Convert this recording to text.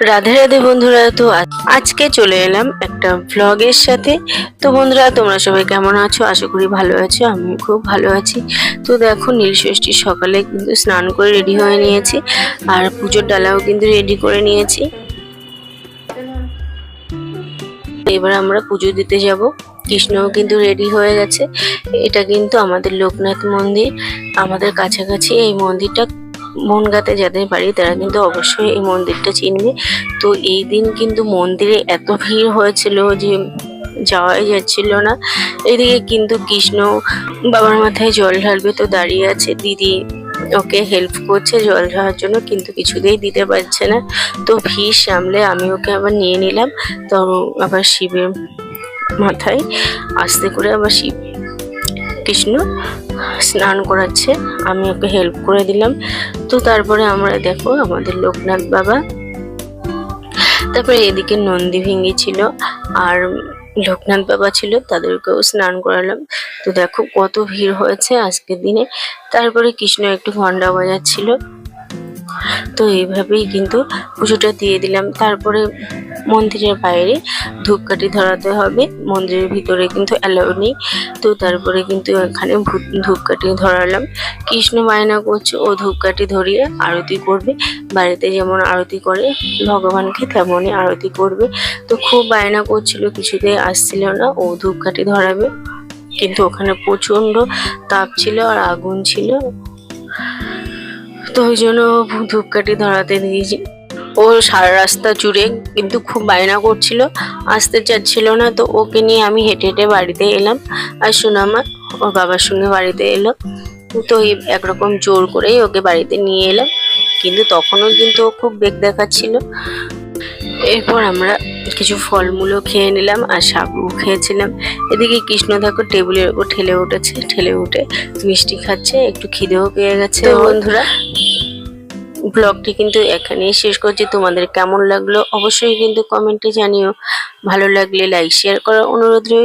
রাধে রাধে বন্ধুরা। তো আজকে চলে এলাম একটা ভ্লগের সাথে। তো বন্ধুরা, তোমরা সবাই কেমন আছো? আশা করি ভালো আছো। আমি খুব ভালো আছি। তো দেখো, নীলষষ্ঠীর সকালে কিন্তু স্নান করে রেডি হয়ে নিয়েছি, আর পুজোর ডালাও কিন্তু রেডি করে নিয়েছি। এবার আমরা পুজো দিতে যাব। কৃষ্ণও কিন্তু রেডি হয়ে গেছে। এটা কিন্তু আমাদের লোকনাথ মন্দির, আমাদের কাছাকাছি। এই মন্দিরটা বনগাঁতে যাদের বাড়ি তারা কিন্তু অবশ্যই এই মন্দিরটা চিনবে। তো এই দিন কিন্তু মন্দিরে এত ভিড় হয়েছিল যে যাওয়াই যাচ্ছিল না। এদিকে কিন্তু কৃষ্ণ বাবার মাথায় জল ঢালবে, তো দাঁড়িয়ে আছে। দিদি ওকে হেল্প করছে জল ঢালার জন্য, কিন্তু কিছুতেই দিতে পারছে না। তো ভিড় সামলে আমি ওকে আবার নিয়ে নিলাম। তো আবার শিবের মাথায় আস্তে করে আবার শিব কৃষ্ণ স্নান করাচ্ছে, আমি ওকে হেল্প করে দিলাম। তো তারপরে আমরা দেখো আমাদের লোকনাথ বাবা, তারপরে এদিকে নন্দী ভেঙ্গি ছিল আর লোকনাথ বাবা ছিল, তাদেরকেও স্নান করালাম। তো দেখো কত ভিড় হয়েছে আজকের দিনে। তারপরে কৃষ্ণ একটু ঘন্টা বাজাচ্ছিল। তো এইভাবেই কিন্তু পুজোটা দিয়ে দিলাম। তারপরে মন্দিরের বাইরে ধূপকাঠি ধরাতে হবে, মন্দিরের ভিতরে কিন্তু অ্যালাউ নেই। তো তারপরে কিন্তু এখানে ধূপকাঠি ধরালাম। কৃষ্ণ বায়না করছে ও ধূপকাঠি ধরিয়ে আরতি করবে, বাড়িতে যেমন আরতি করে ভগবানকে তেমনই আরতি করবে। তো খুব বায়না করছিল, কিছুতেই আসছিল না ও ধূপকাঠি ধরাবে, কিন্তু ওখানে প্রচন্ড তাপ ছিল আর আগুন ছিল। তো ওই জন্য ধূপকাঠি ধরাতে দিয়েছি। ও সারা রাস্তা জুড়ে কিন্তু খুব বায়না করছিল, আসতে চাচ্ছিল না। তো ওকে নিয়ে আমি হেঁটে হেঁটে বাড়িতে এলাম, আর সোনামা ওর বাবার সঙ্গে বাড়িতে এলো। তো এই একরকম জোর করেই ওকে বাড়িতে নিয়ে এলাম, কিন্তু তখনও কিন্তু ও খুব বেগ দেখাচ্ছিল। এরপর আমরা কিছু ফলমূলও খেয়ে নিলাম আর সাবু খেয়েছিলাম। এদিকে কৃষ্ণ দেখো টেবিলের ওপর ঠেলে উঠেছে, ঠেলে উঠে মিষ্টি খাচ্ছে, একটু খিদেও পেয়ে গেছে। বন্ধুরা, ব্লগটি কিন্তু এখানেই শেষ করছি। তোমাদের কেমন লাগলো অবশ্যই কিন্তু কমেন্টে জানিও। ভালো লাগলে লাইক শেয়ার করার অনুরোধ রইল।